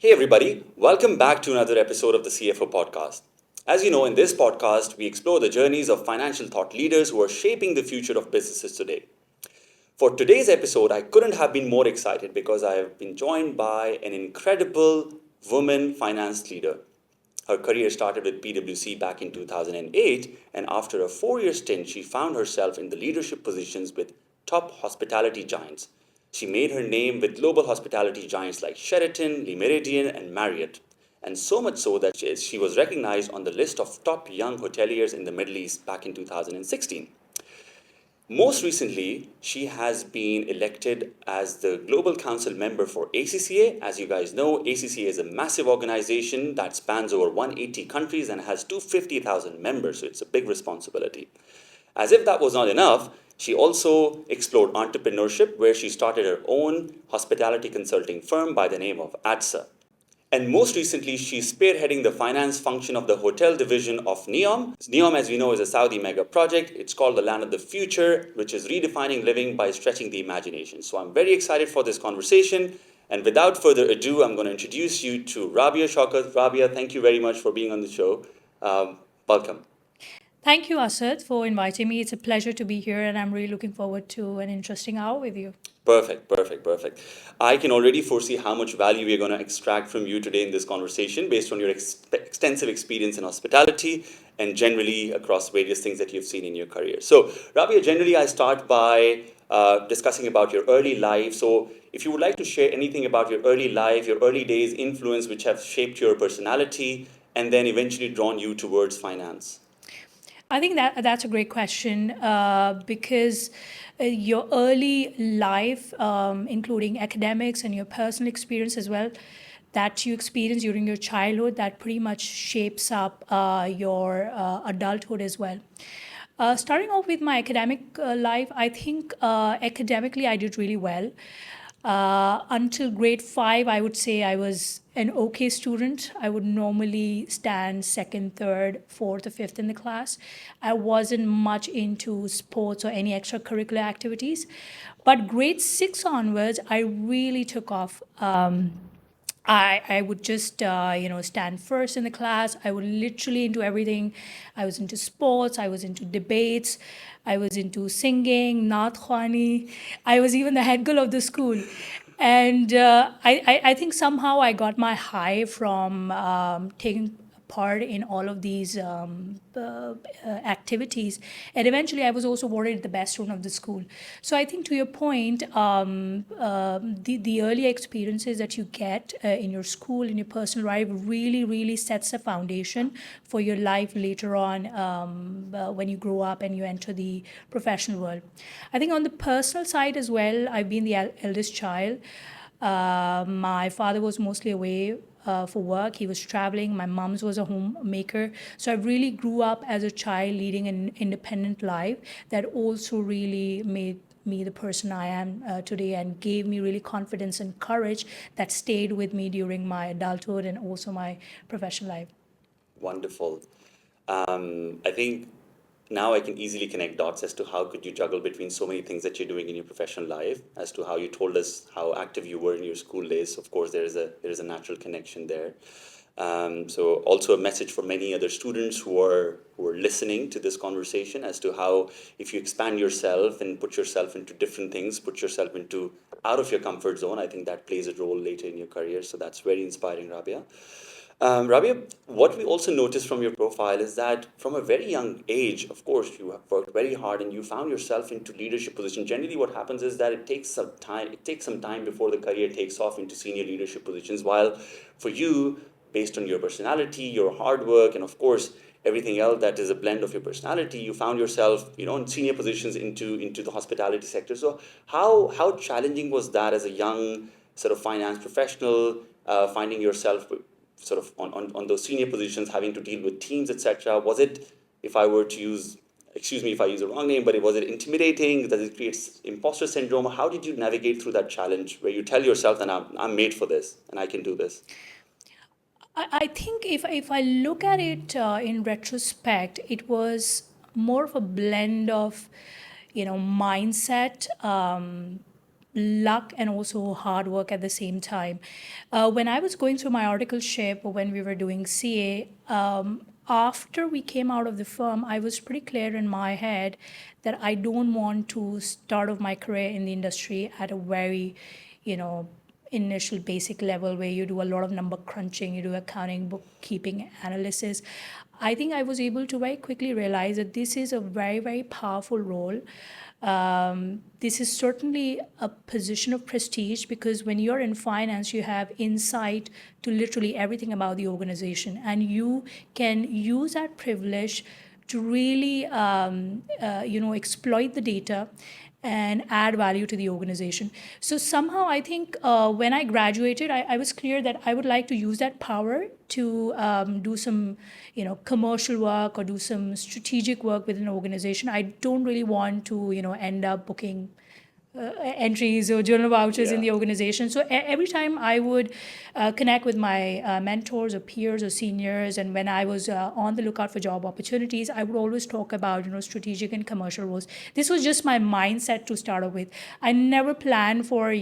Hey, everybody, welcome back to another episode of the CFO Podcast. As you know, in this podcast, we explore the journeys of financial thought leaders who are shaping the future of businesses today. For today's episode, I couldn't have been more excited because I have been joined by an incredible woman finance leader. Her career started with PwC back in 2008, and after a 4 year stint, she found herself in the leadership positions with top hospitality giants. She made her name with global hospitality giants like Sheraton, Le Méridien, and Marriott, and so much so that she was recognized on the list of top young hoteliers in the Middle East back in 2016. Most recently, she has been elected as the Global Council member for ACCA. As you guys know, ACCA is a massive organization that spans over 180 countries and has 250,000 members, so it's a big responsibility. As if that was not enough, she also explored entrepreneurship, where she started her own hospitality consulting firm by the name of ACCA. And most recently, she's spearheading the finance function of the hotel division of NEOM. NEOM, as we know, is a Saudi mega project. It's called the Land of the Future, which is redefining living by stretching the imagination. So I'm very excited for this conversation. And without further ado, I'm going to introduce you to Rabia Shaukat. Rabia, thank you very much for being on the show. Welcome. Thank you, Asad, for inviting me. It's a pleasure to be here, and I'm really looking forward to an interesting hour with you. Perfect. I can already foresee how much value we are going to extract from you today in this conversation based on your extensive experience in hospitality and generally across various things that you've seen in your career. So, Rabia, generally I start by discussing about your early life. So, if you would like to share anything about your early life, your early days influence which have shaped your personality and then eventually drawn you towards finance. I think that's a great question because your early life, including academics and your personal experience as well, that you experience during your childhood, that pretty much shapes up your adulthood as well. Starting off with my academic life, I think academically I did really well. Until grade 5, I would say I was an okay student. I would normally stand second, third, fourth, or fifth in the class. I wasn't much into sports or any extracurricular activities. But grade 6 onwards, I really took off. I would just stand first in the class. I would literally into everything. I was into sports. I was into debates. I was into singing, naat khwani. I was even the head girl of the school. And I think somehow I got my high from taking part in all of these activities. And eventually, I was also awarded the best student of the school. So I think to your point, the early experiences that you get in your school, in your personal life, really sets a foundation for your life later on when you grow up and you enter the professional world. I think on the personal side as well, I've been the eldest child. My father was mostly away for work. He was traveling. My mom's was a homemaker. So I really grew up as a child leading an independent life that also really made me the person I am today and gave me really confidence and courage that stayed with me during my adulthood and also my professional life. Wonderful. I think now I can easily connect dots as to how could you juggle between so many things that you're doing in your professional life, as to how you told us how active you were in your school days. Of course, there is a natural connection there. So also a message for many other students who are listening to this conversation as to how if you expand yourself and put yourself into different things, put yourself into out of your comfort zone, I think that plays a role later in your career. So that's very inspiring, Rabia. Rabia, what we also noticed from your profile is that from a very young age, of course, you have worked very hard and you found yourself into leadership position. Generally, what happens is that it takes some time. It takes some time before the career takes off into senior leadership positions. While for you, based on your personality, your hard work, and of course everything else that is a blend of your personality, you found yourself, in senior positions into the hospitality sector. So how challenging was that as a young sort of finance professional, finding yourself sort of on those senior positions, having to deal with teams, etc. Was it, if I were to use, excuse me if I use the wrong name, but was it intimidating? Does it create imposter syndrome? How did you navigate through that challenge where you tell yourself that I'm made for this and I can do this? I think if I look at it in retrospect, it was more of a blend of, mindset, luck and also hard work at the same time. When I was going through my articleship, or when we were doing CA, after we came out of the firm, I was pretty clear in my head that I don't want to start off my career in the industry at a very, you know, initial basic level where you do a lot of number crunching, you do accounting, bookkeeping, analysis. I think I was able to very quickly realize that this is a very, very powerful role. This is certainly a position of prestige because when you're in finance, you have insight to literally everything about the organization, and you can use that privilege to really, exploit the data and add value to the organization. So somehow I think when I graduated, I was clear that I would like to use that power to do some, commercial work or do some strategic work within an organization. I don't really want to, end up booking entries or journal vouchers in Yeah. the organization. So every time I would connect with my mentors or peers or seniors, and when I was on the lookout for job opportunities, I would always talk about strategic and commercial roles. This was just my mindset to start off with. I never planned for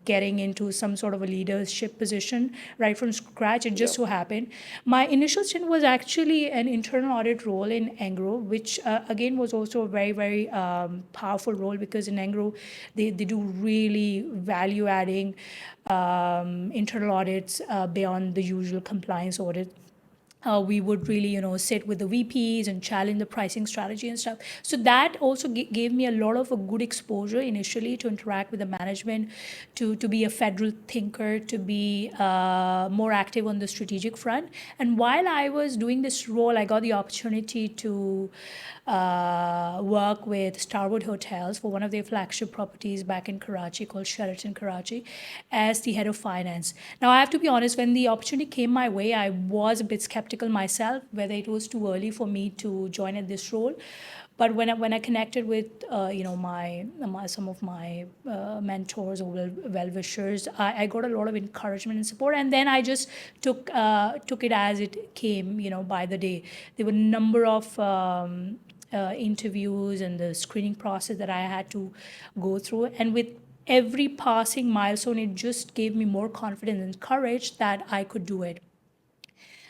getting into some sort of a leadership position right from scratch. It Yeah. just so happened. My initial stint was actually an internal audit role in Engro, which again was also a very, very powerful role because in Engro, they do really value adding internal audits beyond the usual compliance audit. We would really, sit with the VPs and challenge the pricing strategy and stuff. So that also gave me a lot of a good exposure initially to interact with the management, to be a federal thinker, to be more active on the strategic front. And while I was doing this role, I got the opportunity to work with Starwood Hotels for one of their flagship properties back in Karachi called Sheraton Karachi as the head of finance. Now, I have to be honest, when the opportunity came my way, I was a bit skeptical myself whether it was too early for me to join in this role. But when I connected with my some of my mentors or well wishers, I got a lot of encouragement and support, and then I just took it as it came, by the day. There were a number of interviews and the screening process that I had to go through, and with every passing milestone, it just gave me more confidence and courage that I could do it.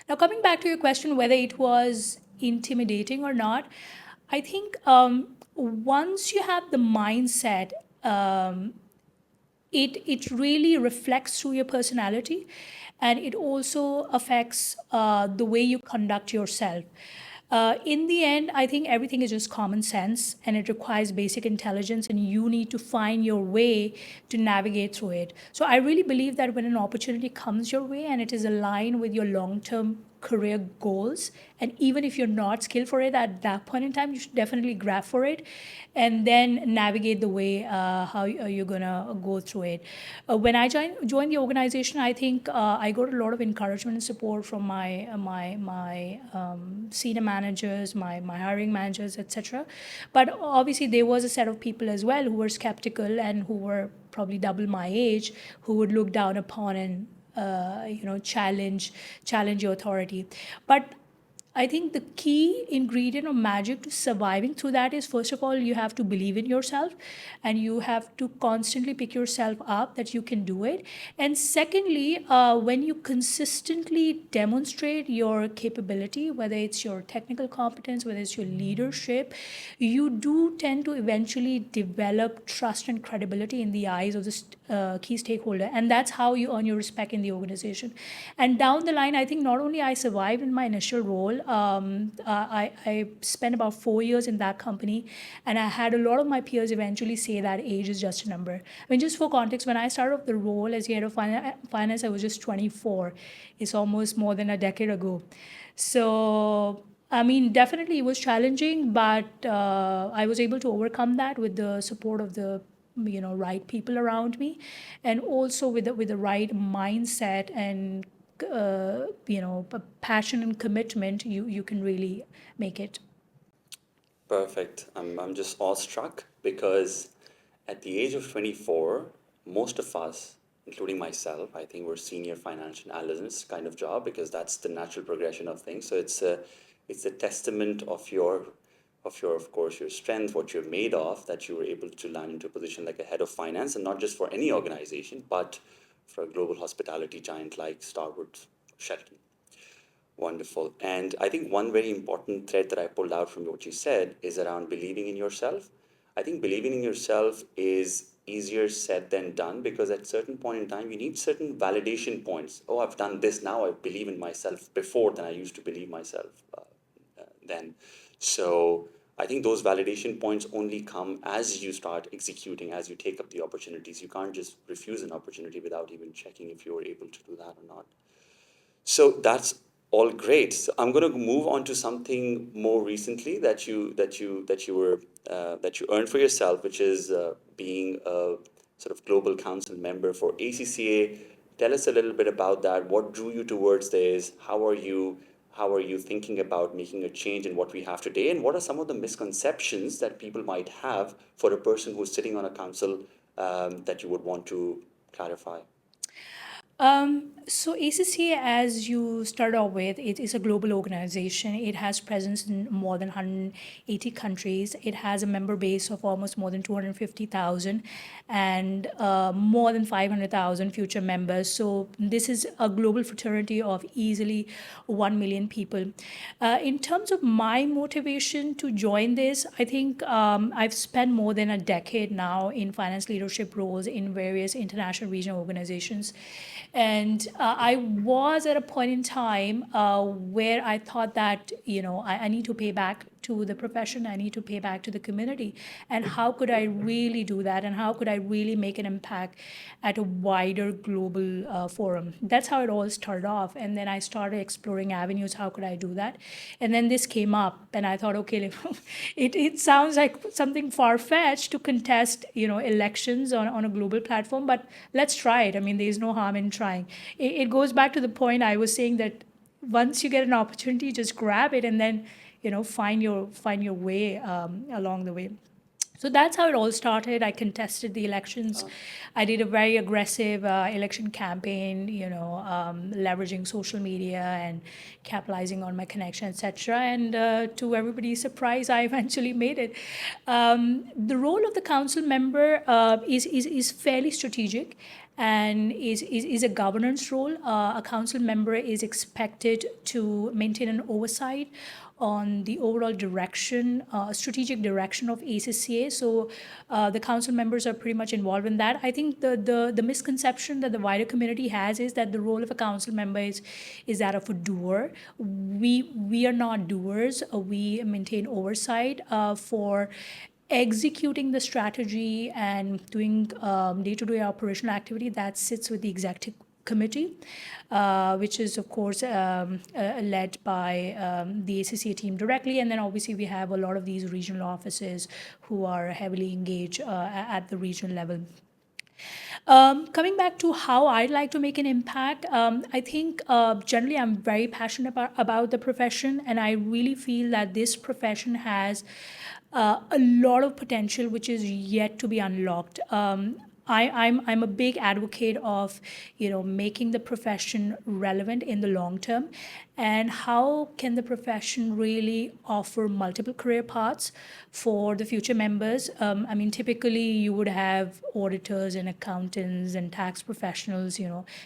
Now, coming back to your question, whether it was intimidating or not, I think once you have the mindset, it really reflects through your personality, and it also affects the way you conduct yourself. In the end, I think everything is just common sense and it requires basic intelligence, and you need to find your way to navigate through it. So, I really believe that when an opportunity comes your way and it is aligned with your long term career goals, and even if you're not skilled for it at that point in time, you should definitely grab for it and then navigate the way how you're gonna go through it. When I joined the organization, I think I got a lot of encouragement and support from my senior managers, my hiring managers, etc. But obviously there was a set of people as well who were skeptical and who were probably double my age, who would look down upon and challenge your authority. But I think the key ingredient or magic to surviving through that is, first of all, you have to believe in yourself and you have to constantly pick yourself up that you can do it. And secondly, when you consistently demonstrate your capability, whether it's your technical competence, whether it's your leadership, you do tend to eventually develop trust and credibility in the eyes of the key stakeholder. And that's how you earn your respect in the organization. And down the line, I think not only I survived in my initial role, I spent about 4 years in that company, and I had a lot of my peers eventually say that age is just a number. I mean, just for context, when I started off the role as the head of finance, I was just 24. It's almost more than a decade ago. So, I mean, definitely it was challenging, but I was able to overcome that with the support of the right people around me, and also with the right mindset and passion and commitment, you can really make it. Perfect. I'm just awestruck because at the age of 24, most of us, including myself, I think we're senior financial analysts kind of job because that's the natural progression of things. So it's a testament of course, your strength, what you're made of, that you were able to land into a position like a head of finance, and not just for any organization, but for a global hospitality giant like Starwood, Sheraton. Wonderful. And I think one very important thread that I pulled out from what you said is around believing in yourself. I think believing in yourself is easier said than done, because at certain point in time you need certain validation points. Oh, I've done this, now I believe in myself before than I used to believe myself then. So I think those validation points only come as you start executing, as you take up the opportunities. You can't just refuse an opportunity without even checking if you're able to do that or not. So that's all great. So I'm going to move on to something more recently that you earned for yourself, which is being a sort of global council member for ACCA. Tell us a little bit about that. What drew you towards this? How are you thinking about making a change in what we have today? And what are some of the misconceptions that people might have for a person who's sitting on a council that you would want to clarify? So ACCA, as you started off with, it is a global organization. It has presence in more than 180 countries. It has a member base of almost more than 250,000 and more than 500,000 future members. So this is a global fraternity of easily 1 million people. In terms of my motivation to join this, I think I've spent more than a decade now in finance leadership roles in various international regional organizations. And I was at a point in time where I thought that, I need to pay back to the profession, I need to pay back to the community. And how could I really do that? And how could I really make an impact at a wider global forum? That's how it all started off. And then I started exploring avenues. How could I do that? And then this came up, and I thought, okay, it sounds like something far-fetched to contest, elections on a global platform, but let's try it. I mean, there's no harm in trying. It goes back to the point I was saying that once you get an opportunity, just grab it and then, find your way along the way. So that's how it all started. I contested the elections. I did a very aggressive election campaign, leveraging social media and capitalizing on my connection, etc. And to everybody's surprise, I eventually made it. The role of the council member is fairly strategic and is a governance role. A council member is expected to maintain an oversight on the overall direction, strategic direction of ACCA. So the council members are pretty much involved in that. I think the misconception that the wider community has is that the role of a council member is that of a doer. We are not doers. We maintain oversight for executing the strategy and doing day-to-day operational activity that sits with the executive committee, which is of course led by the ACCA team directly, and then obviously we have a lot of these regional offices who are heavily engaged at the regional level. Coming back to how I'd like to make an impact, I think generally I'm very passionate about the profession, and I really feel that this profession has a lot of potential which is yet to be unlocked. I'm a big advocate of making the profession relevant in the long term, and how can the profession really offer multiple career paths for the future members. I mean, typically you would have auditors and accountants and tax professionals,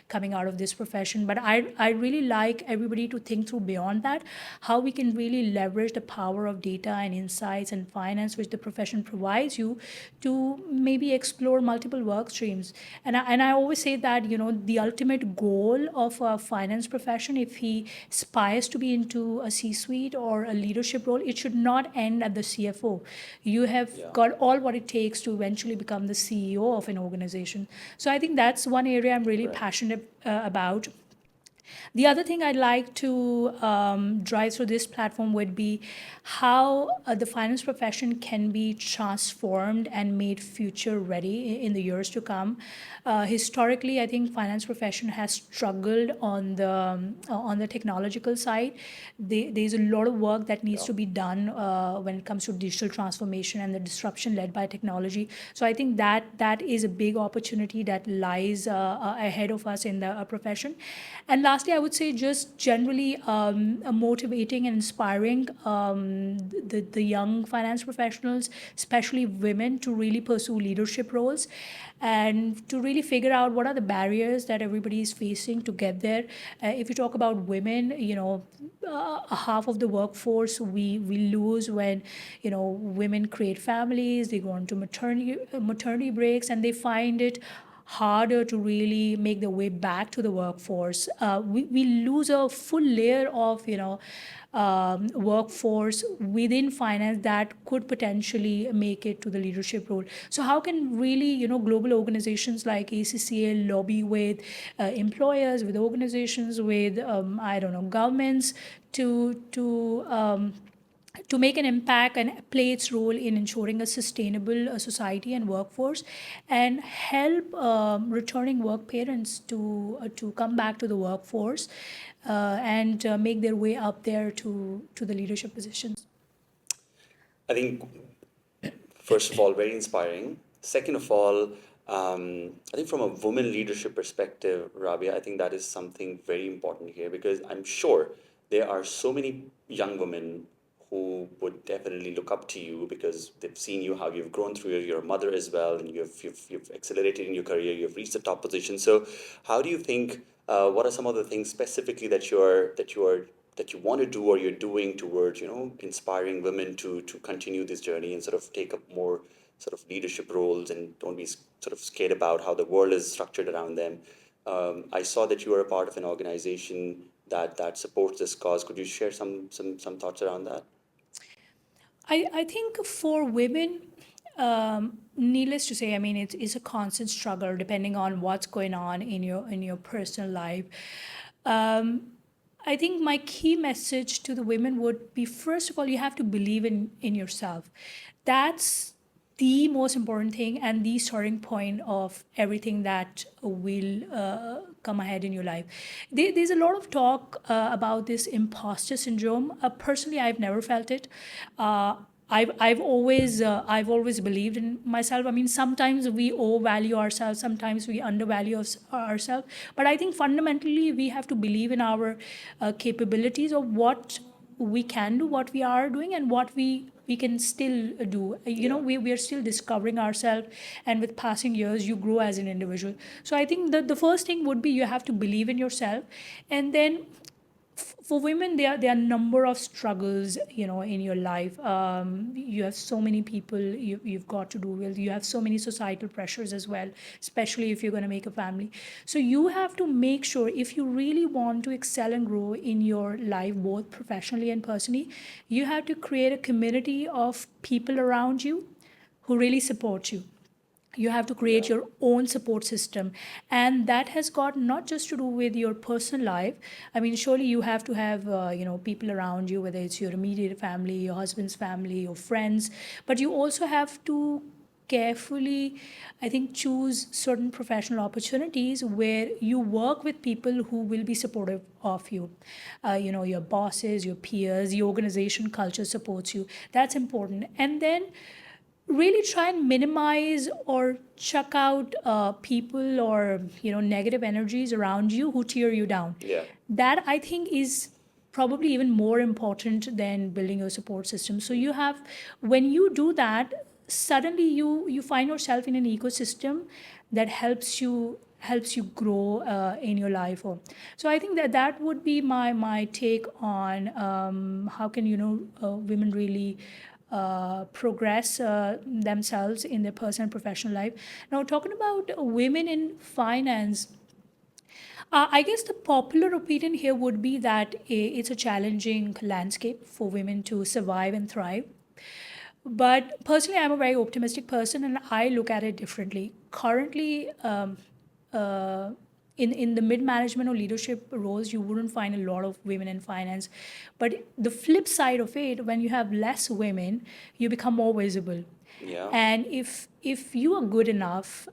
coming out of this profession. But I really like everybody to think through beyond that, how we can really leverage the power of data and insights and finance which the profession provides you to maybe explore multiple work streams. And I always say that, the ultimate goal of a finance profession, if he aspires to be into a C-suite or a leadership role, it should not end at the CFO. You have got all what it takes to eventually become the CEO of an organization. So I think that's one area I'm really passionate about. The other thing I'd like to drive through this platform would be how the finance profession can be transformed and made future ready in the years to come. Historically, I think finance profession has struggled on the technological side. There's a lot of work that needs to be done when it comes to digital transformation and the disruption led by technology. So I think that is a big opportunity that lies ahead of us in the profession. And lastly, lastly, I would say just generally motivating and inspiring the young finance professionals, especially women, to really pursue leadership roles and to really figure out what are the barriers that everybody is facing to get there. If you talk about women, half of the workforce we lose when women create families, they go on to maternity breaks, and they find it harder to really make their way back to the workforce. We lose a full layer of workforce within finance that could potentially make it to the leadership role. So how can really global organizations like ACCA lobby with employers, with organizations, with I don't know, governments to make an impact and play its role in ensuring a sustainable society and workforce, and help returning work parents to come back to the workforce and make their way up there to the leadership positions. I think, first of all, very inspiring. Second of all, I think from a woman leadership perspective, Rabia, I think that is something very important here, because I'm sure there are so many young women who would definitely look up to you because they've seen you, how you've grown through your mother as well, and you've accelerated in your career, you've reached the top position. So how do you think, what are some of the things specifically that you want to do or you're doing towards inspiring women to continue this journey and sort of take up more sort of leadership roles and don't be sort of scared about how the world is structured around them? I saw that you are a part of an organization that supports this cause. Could you share some thoughts around that? I think for women, needless to say, I mean, it's a constant struggle depending on what's going on in your personal life. Um, I think my key message to the women would be, first of all, you have to believe in yourself. That's the most important thing and the starting point of everything that will come ahead in your life. There's a lot of talk about this imposter syndrome. Personally, I've never felt it. I've always believed in myself. I mean, sometimes we overvalue ourselves, sometimes we undervalue ourselves. But I think fundamentally we have to believe in our capabilities of what we can do, what we are doing, and what we can still do. We are still discovering ourselves, and with passing years, you grow as an individual. So I think that the first thing would be you have to believe in yourself, and then for women there are a number of struggles in your life. You have so many people you've got to do with. You have so many societal pressures as well, especially if you're going to make a family. So you have to make sure, if you really want to excel and grow in your life both professionally and personally, you have to create a community of people around you who really support you. You have to create Yeah. your own support system, and that has got not just to do with your personal life. I mean, surely you have to have people around you, whether it's your immediate family, your husband's family, your friends, but you also have to carefully, I think, choose certain professional opportunities where you work with people who will be supportive of you. Your bosses, your peers, the organization culture supports you. That's important. And then really try and minimize or chuck out people or negative energies around you who tear you down. Yeah. That, I think, is probably even more important than building your support system. So you have, when you do that, suddenly you find yourself in an ecosystem that helps you grow in your life. So I think that would be my take on how can women really progress themselves in their personal and professional life. Now, talking about women in finance, I guess the popular opinion here would be that it's a challenging landscape for women to survive and thrive. But personally, I'm a very optimistic person and I look at it differently. Currently, uh, in the mid management or leadership roles, you wouldn't find a lot of women in finance. But the flip side of it, when you have less women, you become more visible. Yeah. And if you are good enough,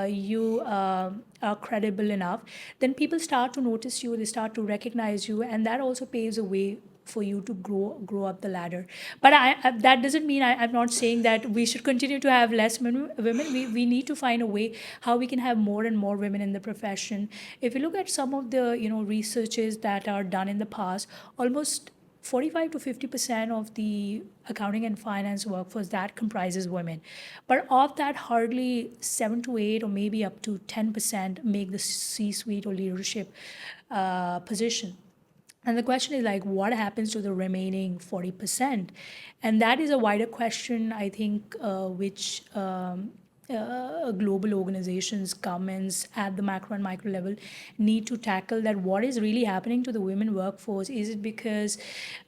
you are credible enough, then people start to notice you, they start to recognize you, and that also paves a way for you to grow up the ladder. But that doesn't mean I'm not saying that we should continue to have less women. We need to find a way how we can have more and more women in the profession. If you look at some of the researches that are done in the past, almost 45 to 50% of the accounting and finance workforce that comprises women, but of that hardly 7 to 8 or maybe up to 10% make the C-suite or leadership position. And the question is like, what happens to the remaining 40%? And that is a wider question, I think, which global organizations, governments at the macro and micro level need to tackle. That what is really happening to the women workforce? Is it because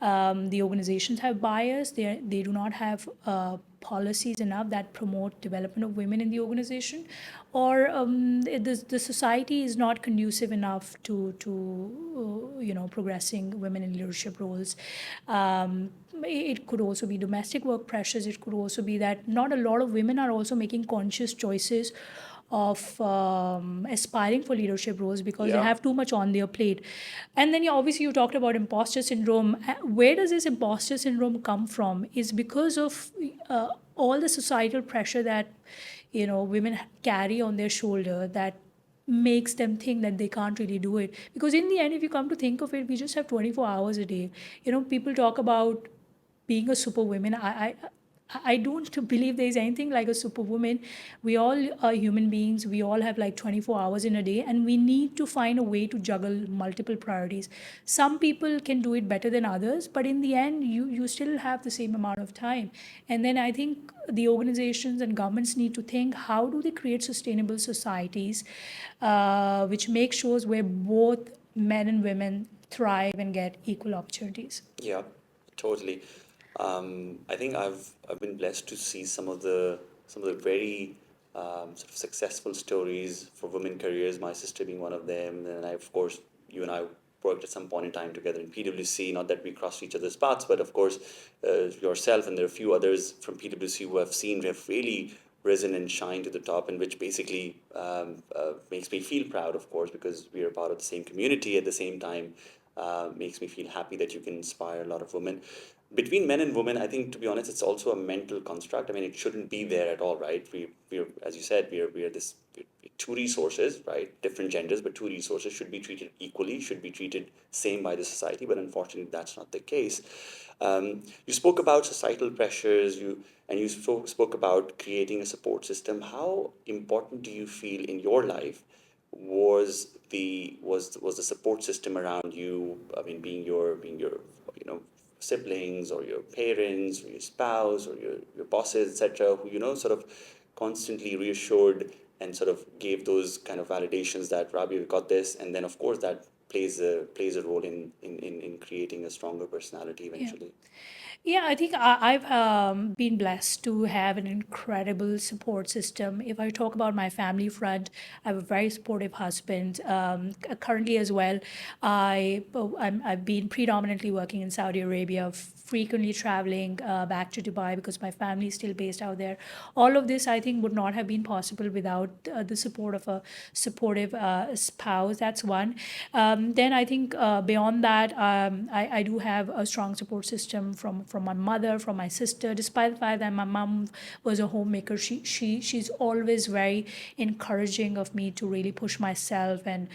the organizations have bias? They do not have policies enough that promote development of women in the organization, or the society is not conducive enough to progressing women in leadership roles. It could also be domestic work pressures. It could also be that not a lot of women are also making conscious choices of aspiring for leadership roles because they have too much on their plate. And then obviously you talked about imposter syndrome. Where does this imposter syndrome come from? Is because of all the societal pressure that women carry on their shoulder, that makes them think that they can't really do it. Because in the end, if you come to think of it, we just have 24 hours a day. People talk about being a superwoman. I don't believe there is anything like a superwoman. We all are human beings. We all have like 24 hours in a day, and we need to find a way to juggle multiple priorities. Some people can do it better than others, but in the end, you still have the same amount of time. And then I think the organizations and governments need to think, how do they create sustainable societies which make sure where both men and women thrive and get equal opportunities? Yeah, totally. I think I've been blessed to see some of the very sort of successful stories for women careers. My sister being one of them, and I, of course, you and I worked at some point in time together in PwC. Not that we crossed each other's paths, but of course, yourself and there are a few others from PwC who have really risen and shined to the top, and which basically makes me feel proud, of course, because we are part of the same community at the same time. Makes me feel happy that you can inspire a lot of women. Between men and women, I think, to be honest, it's also a mental construct. I mean, it shouldn't be there at all, right? We're, as you said, we're two resources, right? Different genders, but two resources should be treated equally, should be treated same by the society. But unfortunately, that's not the case. You spoke about societal pressures. You spoke about creating a support system. How important do you feel in your life was the support system around you? I mean, being your siblings or your parents or your spouse or your bosses, etc., who sort of constantly reassured and sort of gave those kind of validations that Rabia, we got this, and then of course that plays a role in creating a stronger personality eventually. Yeah, I think I've been blessed to have an incredible support system. If I talk about my family front, I have a very supportive husband. Currently, as well, I've been predominantly working in Saudi Arabia, frequently traveling back to Dubai because my family is still based out there. All of this, I think, would not have been possible without the support of a supportive spouse. That's one. Then I think beyond that, I do have a strong support system from my mother, from my sister. Despite the fact that my mom was a homemaker, she's always very encouraging of me to really push myself and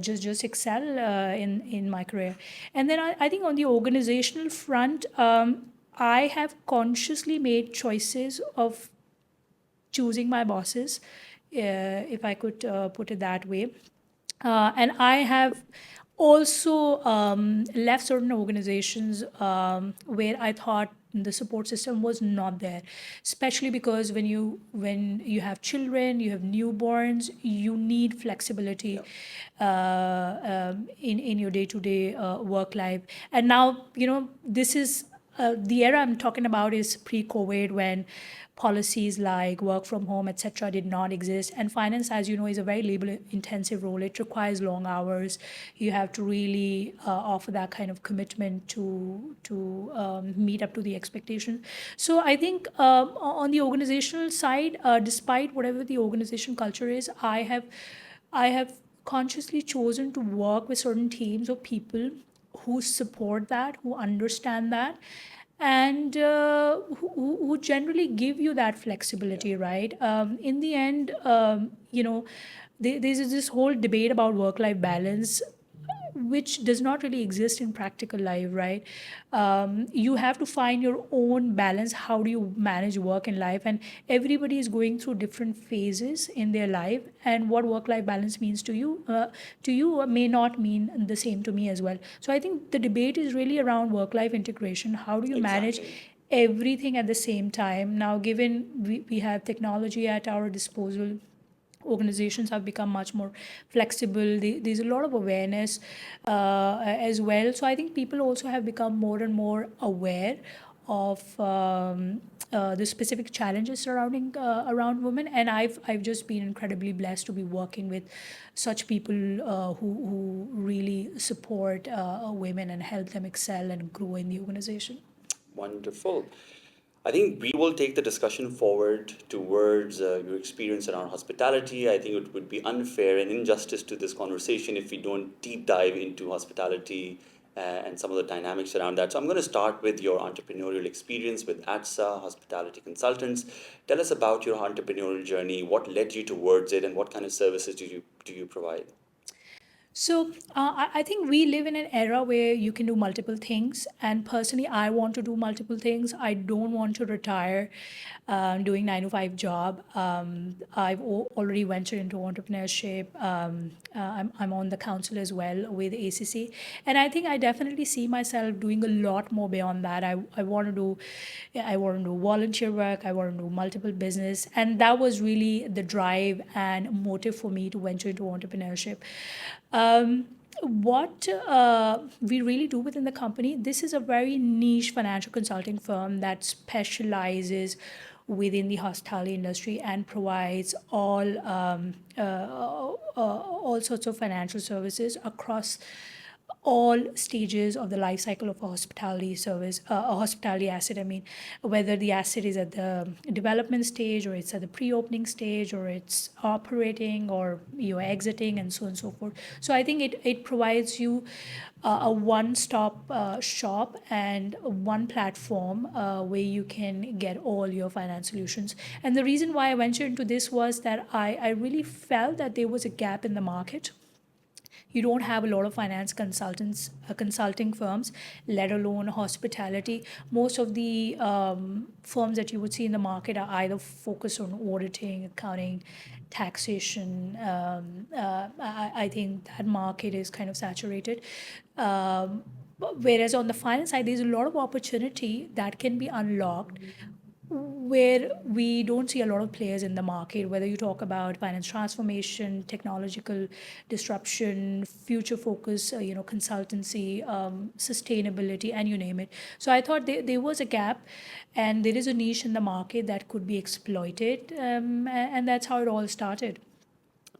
just excel in my career. And then I think on the organizational front, I have consciously made choices of choosing my bosses, if I could put it that way. And I have also left certain organizations where I thought the support system was not there, especially because when you have children, you have newborns, you need flexibility in your day-to-day work life. And now this is the era I'm talking about is pre-COVID, when policies like work from home, etc., did not exist. And finance, as you know, is a very labor-intensive role. It requires long hours. You have to really offer that kind of commitment to meet up to the expectation. So I think on the organizational side, despite whatever the organization culture is, I have consciously chosen to work with certain teams of people who support that, who understand that, and who generally give you that flexibility, right? In the end, there's this whole debate about work-life balance, which does not really exist in practical life, right? You have to find your own balance. How do you manage work and life? And everybody is going through different phases in their life, and what work-life balance means to you may not mean the same to me as well. So I think the debate is really around work-life integration. How do you manage Exactly. everything at the same time? Now, given we have technology at our disposal, organizations have become much more flexible. There's a lot of awareness as well. So I think people also have become more and more aware of the specific challenges surrounding around women. And I've just been incredibly blessed to be working with such people who really support women and help them excel and grow in the organization. Wonderful. I think we will take the discussion forward towards your experience around hospitality. I think it would be unfair and injustice to this conversation if we don't deep dive into hospitality and some of the dynamics around that. So I'm going to start with your entrepreneurial experience with ATSA, Hospitality Consultants. Tell us about your entrepreneurial journey, what led you towards it, and what kind of services do you provide? So I think we live in an era where you can do multiple things, and personally, I want to do multiple things. I don't want to retire doing 9 to 5 job. I've already ventured into entrepreneurship. I'm on the council as well with ACCA, and I think I definitely see myself doing a lot more beyond that. I want to do volunteer work. I want to do multiple business, and that was really the drive and motive for me to venture into entrepreneurship. What we really do within the company, this is a very niche financial consulting firm that specializes within the hospitality industry and provides all sorts of financial services across all stages of the life cycle of a hospitality service, a hospitality asset. I mean, whether the asset is at the development stage, or it's at the pre-opening stage, or it's operating, or you're exiting, and so on and so forth. So I think it provides you a one-stop shop and one platform where you can get all your finance solutions. And the reason why I ventured into this was that I really felt that there was a gap in the market. You don't have a lot of finance consultants, consulting firms, let alone hospitality. Most of the firms that you would see in the market are either focused on auditing, accounting, taxation. I think that market is kind of saturated. Whereas on the finance side, there's a lot of opportunity that can be unlocked where we don't see a lot of players in the market, whether you talk about finance transformation, technological disruption, future focus, consultancy, sustainability, and you name it. So I thought there was a gap, and there is a niche in the market that could be exploited, and that's how it all started.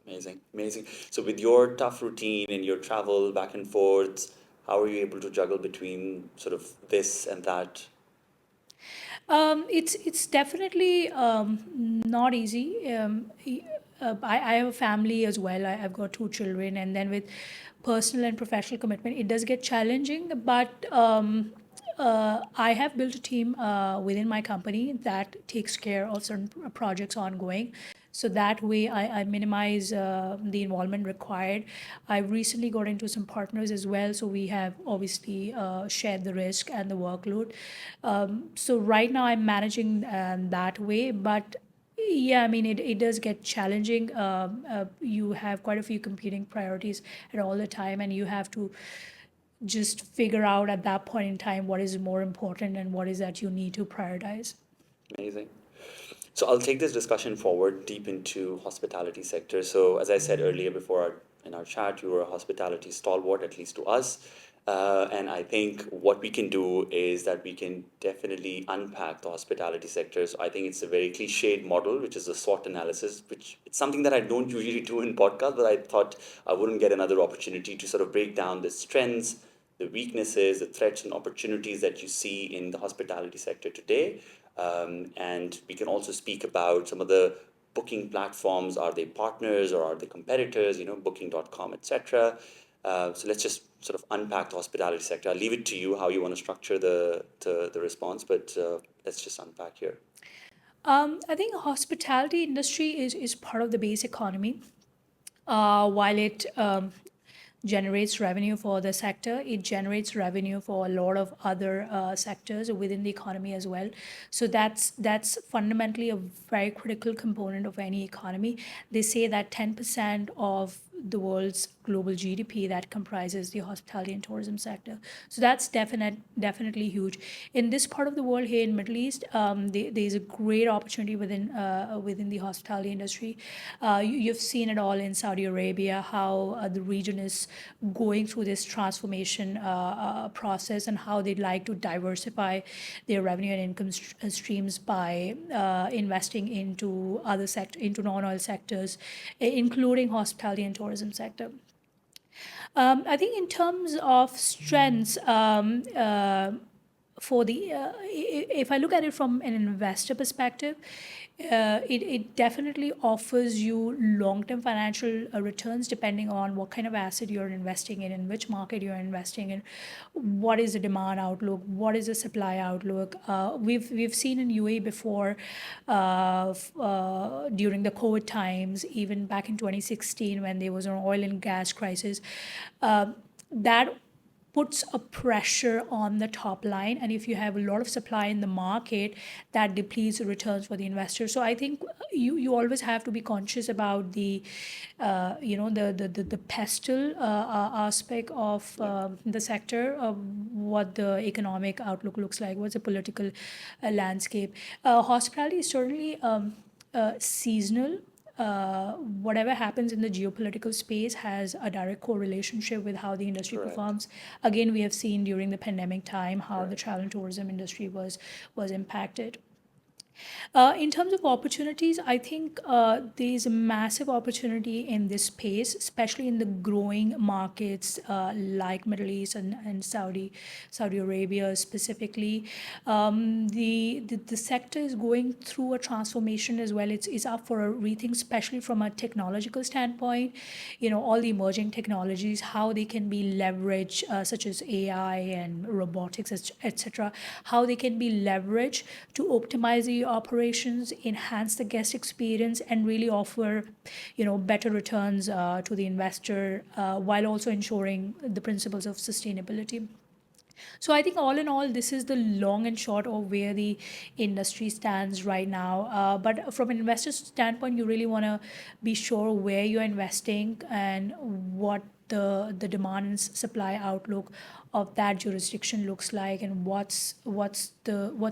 Amazing, amazing. So with your tough routine and your travel back and forth, how are you able to juggle between sort of this and that? It's definitely not easy. I have a family as well. I've got 2 children, and then with personal and professional commitment, it does get challenging. But I have built a team within my company that takes care of certain projects ongoing. So that way, I minimize the involvement required. I've recently got into some partners as well, so we have obviously shared the risk and the workload. So right now, I'm managing that way, but yeah, I mean, it does get challenging. You have quite a few competing priorities at all the time, and you have to just figure out at that point in time what is more important and what is that you need to prioritize. Amazing. So I'll take this discussion forward deep into hospitality sector. So as I said earlier in our chat, you were a hospitality stalwart, at least to us. And I think what we can do is that we can definitely unpack the hospitality sector. So I think it's a very cliched model, which is a SWOT analysis, which it's something that I don't usually do in podcast, but I thought I wouldn't get another opportunity to sort of break down the strengths, the weaknesses, the threats and opportunities that you see in the hospitality sector today. And we can also speak about some of the booking platforms. Are they partners or are they competitors? Booking.com, etc. So let's just sort of unpack the hospitality sector. I'll leave it to you how you want to structure the response, but let's just unpack here. I think hospitality industry is part of the base economy. While it generates revenue for the sector, it generates revenue for a lot of other sectors within the economy as well. So that's fundamentally a very critical component of any economy. They say that 10% of the world's global GDP that comprises the hospitality and tourism sector. So that's definitely huge. In this part of the world here in Middle East, there's a great opportunity within the hospitality industry. You've seen it all in Saudi Arabia, how the region is going through this transformation process and how they'd like to diversify their revenue and income streams by investing into into non-oil sectors, including hospitality and tourism sector. I think in terms of strengths, if I look at it from an investor perspective, it definitely offers you long-term financial returns depending on what kind of asset you're investing in which market you're investing in, what is the demand outlook, what is the supply outlook. We've seen in UAE before, during the COVID times, even back in 2016 when there was an oil and gas crisis, that puts a pressure on the top line, and if you have a lot of supply in the market, that depletes the returns for the investor. So I think you always have to be conscious about the the pestle aspect of the sector, of what the economic outlook looks like, what's the political landscape. Hospitality is certainly seasonal. Whatever happens in the geopolitical space has a direct correlationship with how the industry Correct. performs. Again, we have seen during the pandemic time how the Correct. travel and tourism industry was impacted. In terms of opportunities, I think there is a massive opportunity in this space, especially in the growing markets like Middle East and Saudi Arabia specifically. The sector is going through a transformation as well. It's up for a rethink, especially from a technological standpoint. All the emerging technologies, how they can be leveraged, such as AI and robotics, etc., how they can be leveraged to optimize the operations, enhance the guest experience, and really offer, better returns to the investor, while also ensuring the principles of sustainability. So I think all in all, this is the long and short of where the industry stands right now. But from an investor standpoint, you really want to be sure where you're investing and what the demand and supply outlook of that jurisdiction looks like, and what's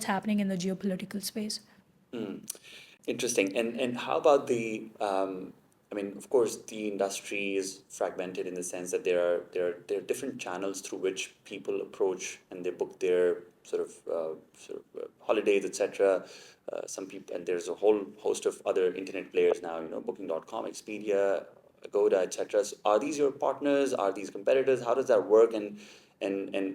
happening in the geopolitical space. Interesting. And how about I mean, of course, the industry is fragmented in the sense that there are different channels through which people approach and they book their holidays, etc. Some people, and there's a whole host of other internet players now. Booking.com, Expedia, Agoda, etc. So are these your partners? Are these competitors? How does that work? And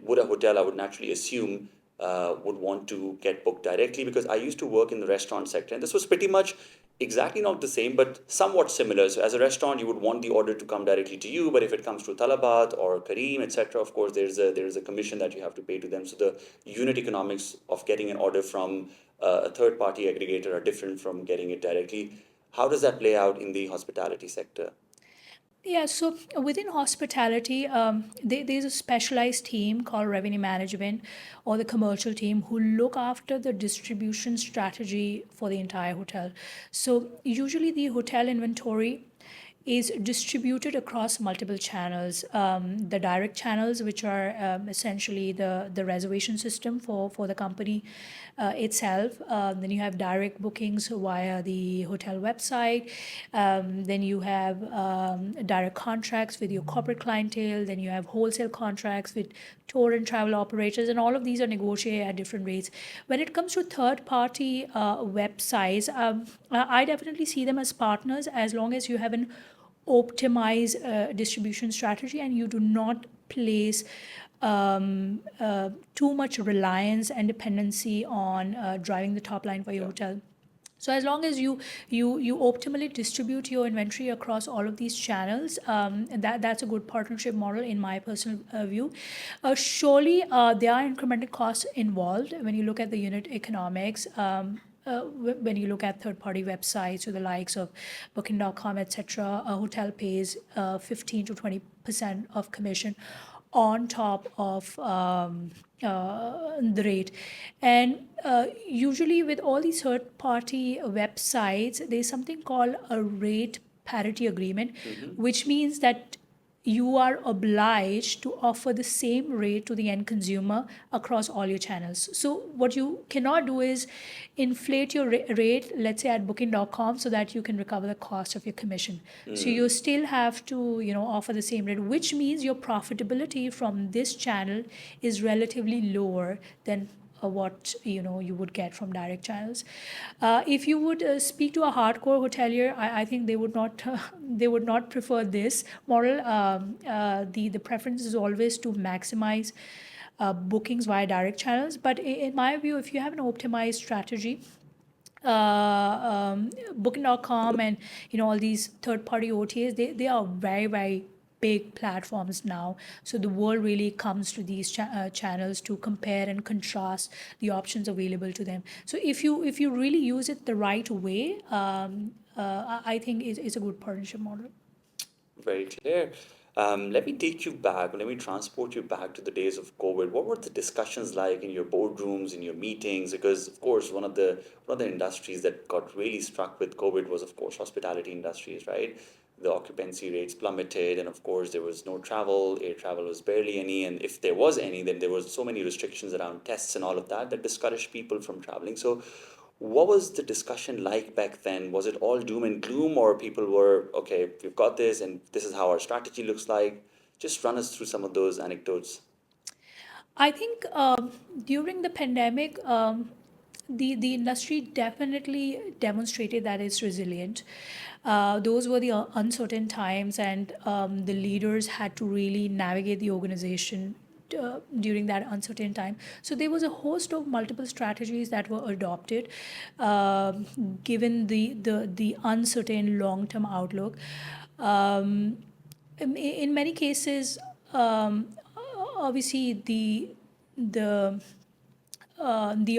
would a hotel, I would naturally assume, would want to get booked directly? Because I used to work in the restaurant sector, and this was pretty much exactly not the same, but somewhat similar. So as a restaurant, you would want the order to come directly to you, but if it comes through Talabat or Kareem, etc., of course, there's a commission that you have to pay to them. So the unit economics of getting an order from a third-party aggregator are different from getting it directly. How does that play out in the hospitality sector? Yeah, so within hospitality, there's a specialized team called revenue management or the commercial team who look after the distribution strategy for the entire hotel. So usually the hotel inventory is distributed across multiple channels. The direct channels, which are essentially the reservation system for the company itself. Then you have direct bookings via the hotel website. Then you have direct contracts with your corporate clientele. Then you have wholesale contracts with tour and travel operators, and all of these are negotiated at different rates. When it comes to third-party websites, I definitely see them as partners as long as you have an optimized distribution strategy and you do not place too much reliance and dependency on driving the top line for your hotel. So as long as you optimally distribute your inventory across all of these channels, that's a good partnership model in my personal view. Surely there are incremental costs involved when you look at the unit economics. When you look at third-party websites or the likes of Booking.com, etc., a hotel pays 15 to 20% of commission on top of the rate. And usually, with all these third party websites, there's something called a rate parity agreement, which means that you are obliged to offer the same rate to the end consumer across all your channels. So what you cannot do is inflate your rate, let's say at booking.com, so that you can recover the cost of your commission. So you still have to, offer the same rate, which means your profitability from this channel is relatively lower than what you would get from direct channels. If you would speak to a hardcore hotelier, I think they would not they would not prefer this model. The preference is always to maximize bookings via direct channels. But in my view, if you have an optimized strategy, booking.com and all these third party OTAs, they are very, very big platforms now. So the world really comes to these channels to compare and contrast the options available to them. So if you really use it the right way, I think it's a good partnership model. Very clear. Let me take you back, let me transport you back to the days of COVID. What were the discussions like in your boardrooms, in your meetings? Because of course, one of the industries that got really struck with COVID was, of course, hospitality industries, right? The occupancy rates plummeted, and of course, there was no travel. Air travel was barely any, and if there was any, then there was so many restrictions around tests and all of that that discouraged people from traveling. So what was the discussion like back then? Was it all doom and gloom, or people were, okay, we've got this and this is how our strategy looks like? Just run us through some of those anecdotes. I think during the pandemic, the industry definitely demonstrated that it's resilient. Those were the uncertain times, and the leaders had to really navigate the organization during that uncertain time. So there was a host of multiple strategies that were adopted, given the uncertain long term outlook. Um, in many cases, obviously the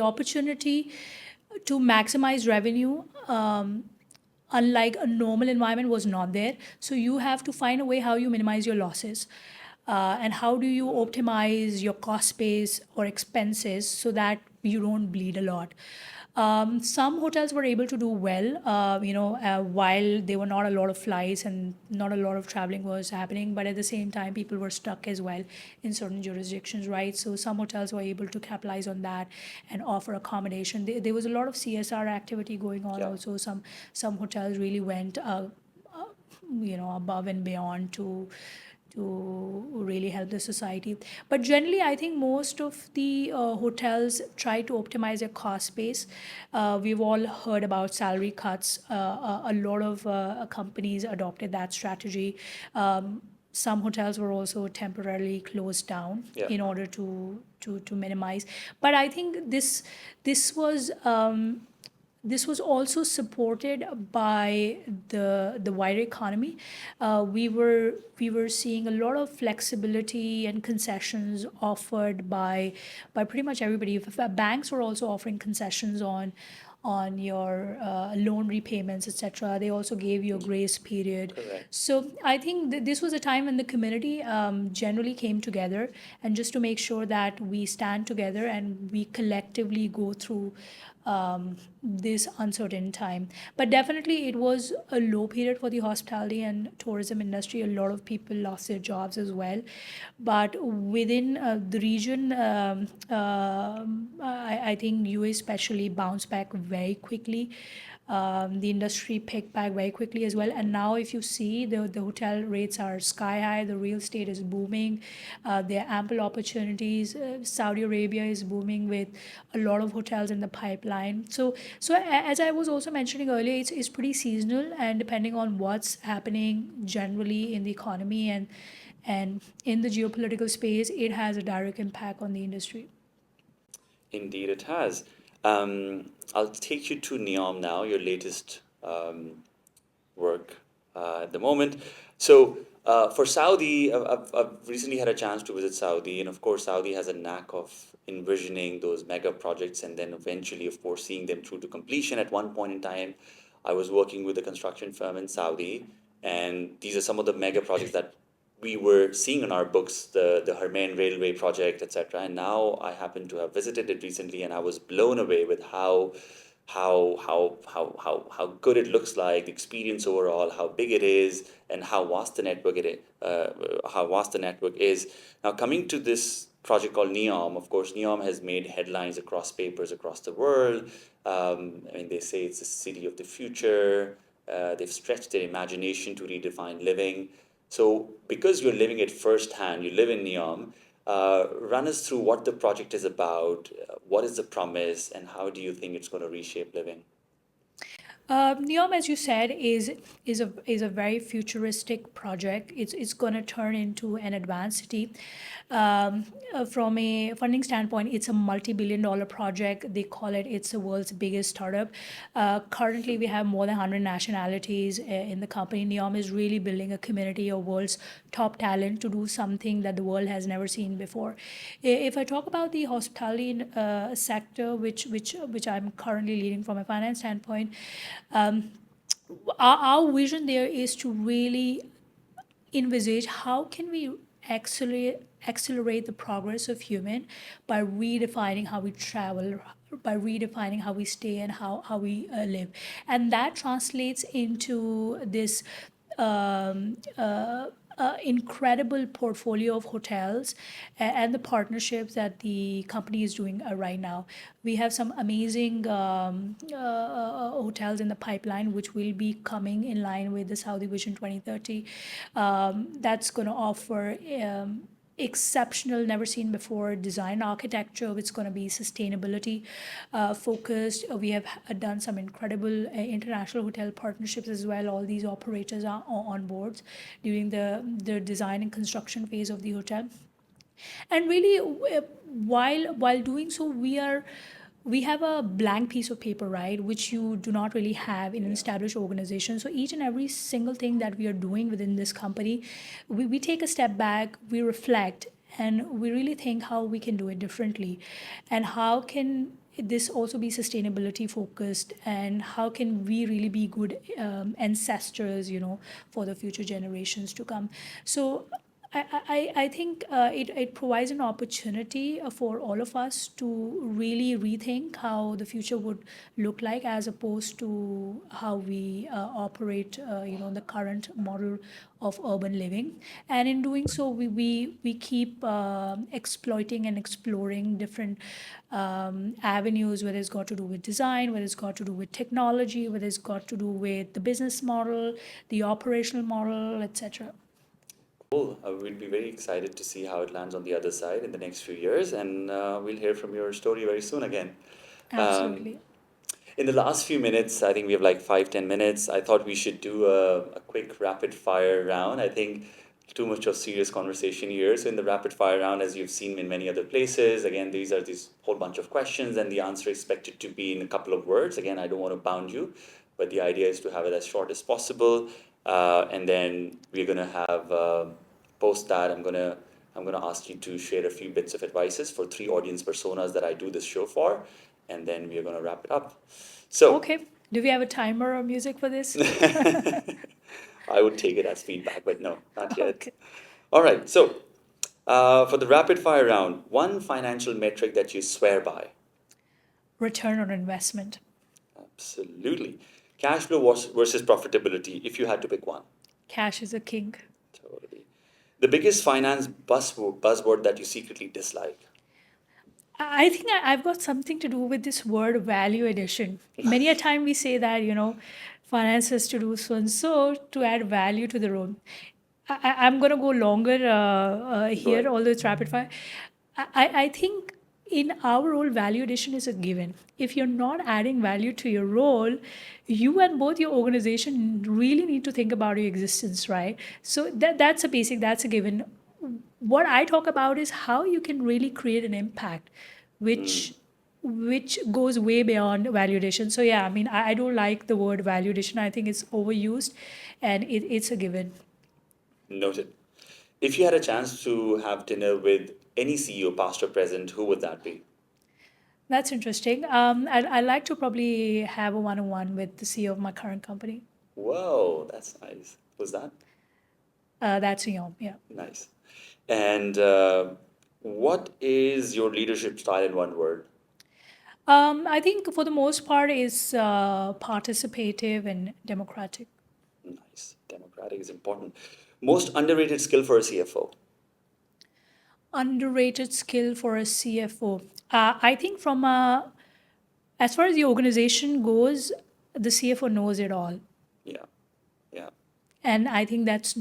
opportunity to maximize revenue, unlike a normal environment, was not there. So you have to find a way how you minimize your losses. And how do you optimize your cost base or expenses so that you don't bleed a lot. Some hotels were able to do well, while there were not a lot of flights and not a lot of traveling was happening. But at the same time, people were stuck as well in certain jurisdictions, right? So some hotels were able to capitalize on that and offer accommodation. There was a lot of CSR activity going on. Yeah. Also, some hotels really went, above and beyond to really help the society. But generally, I think most of the hotels try to optimize their cost base. We've all heard about salary cuts. A lot of companies adopted that strategy. Some hotels were also temporarily closed down Yeah. in order to minimize. But I think this was also supported by the wider economy. We were seeing a lot of flexibility and concessions offered by pretty much everybody. Banks were also offering concessions on your loan repayments, etc. They also gave you a grace period. Correct. So I think this was a time when the community generally came together, and just to make sure that we stand together and we collectively go through this uncertain time. But definitely, it was a low period for the hospitality and tourism industry. A lot of people lost their jobs as well. But within the region, I think UAE especially bounced back very quickly. The industry picked back very quickly as well. And now, if you see, the hotel rates are sky high, the real estate is booming, there are ample opportunities. Saudi Arabia is booming with a lot of hotels in the pipeline. So as I was also mentioning earlier, it's pretty seasonal, and depending on what's happening generally in the economy and in the geopolitical space, it has a direct impact on the industry. Indeed, it has. I'll take you to NEOM now, your latest work at the moment. So for Saudi, I've recently had a chance to visit Saudi, and of course, Saudi has a knack of envisioning those mega projects and then eventually, of course, seeing them through to completion. At one point in time, I was working with a construction firm in Saudi, and these are some of the mega projects that we were seeing on our books, the Hermain Railway project, etc. And now I happen to have visited it recently, and I was blown away with how good it looks like, the experience overall, how big it is, and how vast the network how vast the network is. Now, coming to this project called NEOM, of course, NEOM has made headlines across papers across the world. I mean, they say it's the city of the future. They've stretched their imagination to redefine living. So, because you're living it firsthand, you live in NEOM, run us through what the project is about, what is the promise, and how do you think it's going to reshape living? NEOM, as you said, is a very futuristic project. It's going to turn into an advanced city. From a funding standpoint, it's a multi-billion-dollar project. They call it it's the world's biggest startup. Currently, we have more than 100 nationalities in the company. NEOM is really building a community of world's top talent to do something that the world has never seen before. If I talk about the hospitality sector, which I'm currently leading from a finance standpoint, our vision there is to really envisage how can we accelerate the progress of human by redefining how we travel, by redefining how we stay and how we live. And that translates into this incredible portfolio of hotels and the partnerships that the company is doing right now. We have some amazing hotels in the pipeline, which will be coming in line with the Saudi Vision 2030. That's going to offer exceptional, never seen before design architecture. It's going to be sustainability focused. We have done some incredible international hotel partnerships as well. All these operators are on boards during the design and construction phase of the hotel. And really, while doing so, we have a blank piece of paper, right, which you do not really have in an established organization. So each and every single thing that we are doing within this company, we take a step back, we reflect, and we really think how we can do it differently, and how can this also be sustainability focused, and how can we really be good ancestors, for the future generations to come. So I think it provides an opportunity for all of us to really rethink how the future would look like, as opposed to how we operate, the current model of urban living. And in doing so, we keep exploiting and exploring different avenues, whether it's got to do with design, whether it's got to do with technology, whether it's got to do with the business model, the operational model, etc. Cool. We'll be very excited to see how it lands on the other side in the next few years, and we'll hear from your story very soon again. Absolutely. In the last few minutes, I think we have like 5-10 minutes. I thought we should do a quick rapid fire round. I think too much of serious conversation here. So in the rapid fire round, as you've seen in many other places, again, these are these whole bunch of questions, and the answer expected to be in a couple of words. Again, I don't want to bound you, but the idea is to have it as short as possible. And then we're gonna have post that. I'm gonna ask you to share a few bits of advices for 3 audience personas that I do this show for, and then we're gonna wrap it up. So Okay. Do we have a timer or music for this? I would take it as feedback, but no, not yet. Okay. All right. So for the rapid fire round, one financial metric that you swear by. Return on investment. Absolutely. Cash flow versus profitability, if you had to pick one. Cash is a king. Totally. The biggest finance buzzword that you secretly dislike. I think I've got something to do with this word value addition. Many a time we say that, finance has to do so and so to add value to the role. I'm going to go longer Go here, ahead. although it's rapid fire. I think in our role, value addition is a given. If you're not adding value to your role, you and both your organization really need to think about your existence, right? So that's a basic, that's a given. What I talk about is how you can really create an impact, which which goes way beyond value addition. So yeah, I mean, I don't like the word value addition. I think it's overused, and it's a given. Noted. If you had a chance to have dinner with any CEO, past or present, who would that be? That's interesting. I'd like to probably have a one-on-one with the CEO of my current company. Whoa, that's nice. Was that That's NEOM, yeah. nice? And what is your leadership style in one word? I think for the most part is participative and democratic. Nice. Democratic is important. Most underrated skill for a CFO? Underrated skill for a CFO. I think as far as the organization goes, the CFO knows it all. Yeah, yeah. And I think that's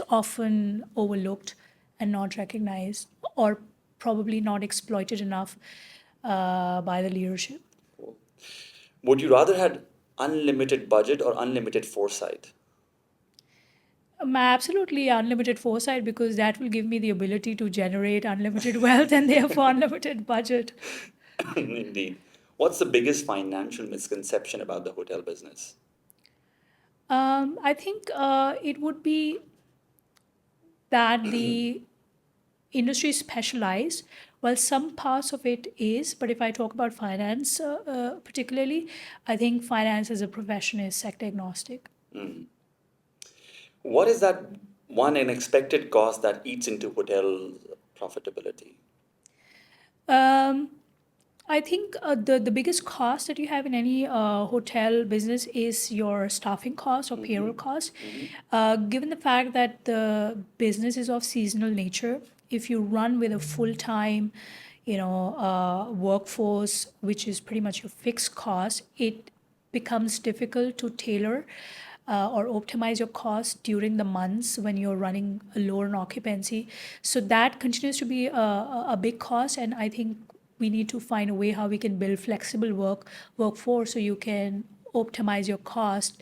often overlooked and not recognized, or probably not exploited enough by the leadership. Cool. Would you rather had unlimited budget or unlimited foresight? Absolutely unlimited foresight, because that will give me the ability to generate unlimited wealth and therefore unlimited budget. Indeed. What's the biggest financial misconception about the hotel business? I think it would be that the industry is specialized. Well, some parts of it is, but if I talk about finance particularly, I think finance as a profession is sector agnostic. What is that one unexpected cost that eats into hotel profitability? Um, I think the biggest cost that you have in any hotel business is your staffing cost or payroll cost. Given the fact that the business is of seasonal nature, if you run with a full-time, workforce, which is pretty much your fixed cost, it becomes difficult to tailor or optimize your costs during the months when you're running a lower in occupancy. So that continues to be a big cost, and I think we need to find a way how we can build flexible workforce so you can optimize your cost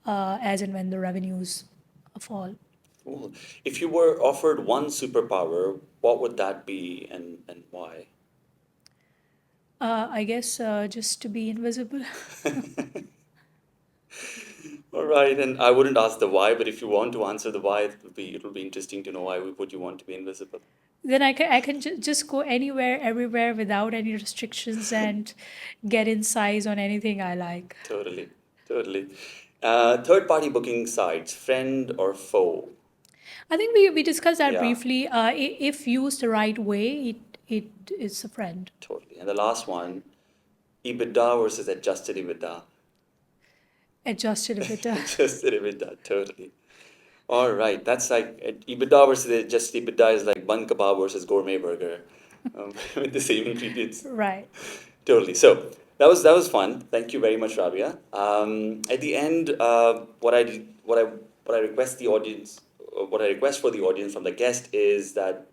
as and when the revenues fall. Cool. If you were offered one superpower, what would that be and why? I guess just to be invisible. All right, and I wouldn't ask the why, but if you want to answer the why, it'll be interesting to know why would you want to be invisible. Then I can just go anywhere, everywhere without any restrictions and get insights on anything I like. Totally, totally. Third-party booking sites, friend or foe? I think we discussed that Yeah, briefly. If used the right way, it is a friend. totally. And the last one, EBITDA versus adjusted EBITDA. Adjusted a bit. Adjusted EBITDA, totally. All right, that's like EBITDA versus adjusted EBITDA is like bun kebab versus gourmet burger, with the same ingredients. Right. Totally. So that was fun. Thank you very much, Rabia. At the end, what I request the audience, what I request for the audience from the guest is that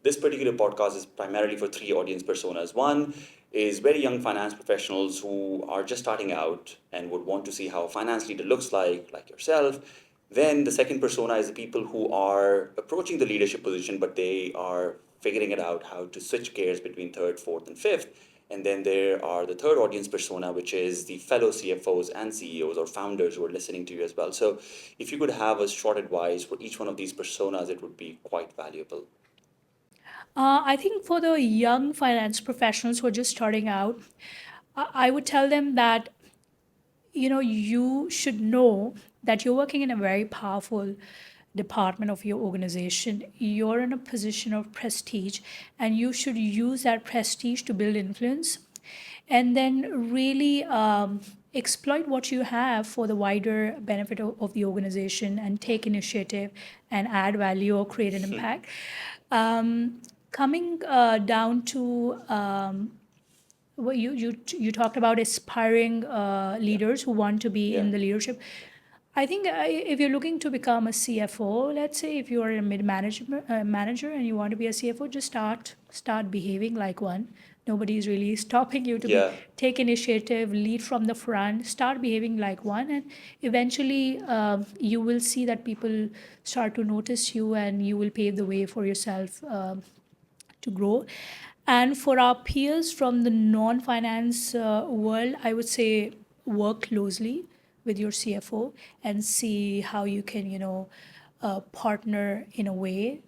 this particular podcast is primarily for three audience personas. One is very young finance professionals who are just starting out and would want to see how a finance leader looks like yourself. Then the second persona is the people who are approaching the leadership position, but they are figuring it out how to switch gears between third, fourth, and fifth. And then there are the third audience persona, which is the fellow CFOs and CEOs or founders who are listening to you as well. So if you could have a short advice for each one of these personas, it would be quite valuable. I think for the young finance professionals who are just starting out, I would tell them that you should know that you're working in a very powerful department of your organization. You're in a position of prestige, and you should use that prestige to build influence, and then really exploit what you have for the wider benefit of the organization, and take initiative and add value or create an impact. Coming down to what you talked about aspiring leaders who want to be Yeah. in the leadership. I think if you're looking to become a CFO, let's say if you are a manager and you want to be a CFO, just start behaving like one. Nobody is really stopping you to Yeah. take initiative, lead from the front, start behaving like one, and eventually you will see that people start to notice you, and you will pave the way for yourself to grow. And for our peers from the non-finance world, I would say work closely with your CFO and see how you can, partner in a way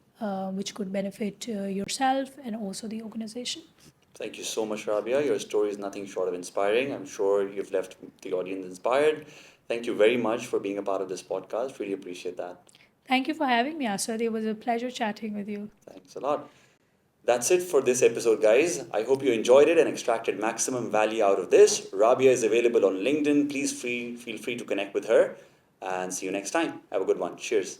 which could benefit yourself and also the organization. Thank you so much, Rabia. Your story is nothing short of inspiring. I'm sure you've left the audience inspired. Thank you very much for being a part of this podcast. Really appreciate that. Thank you for having me, Asad. It was a pleasure chatting with you. Thanks a lot. That's it for this episode, guys. I hope you enjoyed it and extracted maximum value out of this. Rabia is available on LinkedIn. Please feel free to connect with her and see you next time. Have a good one. Cheers.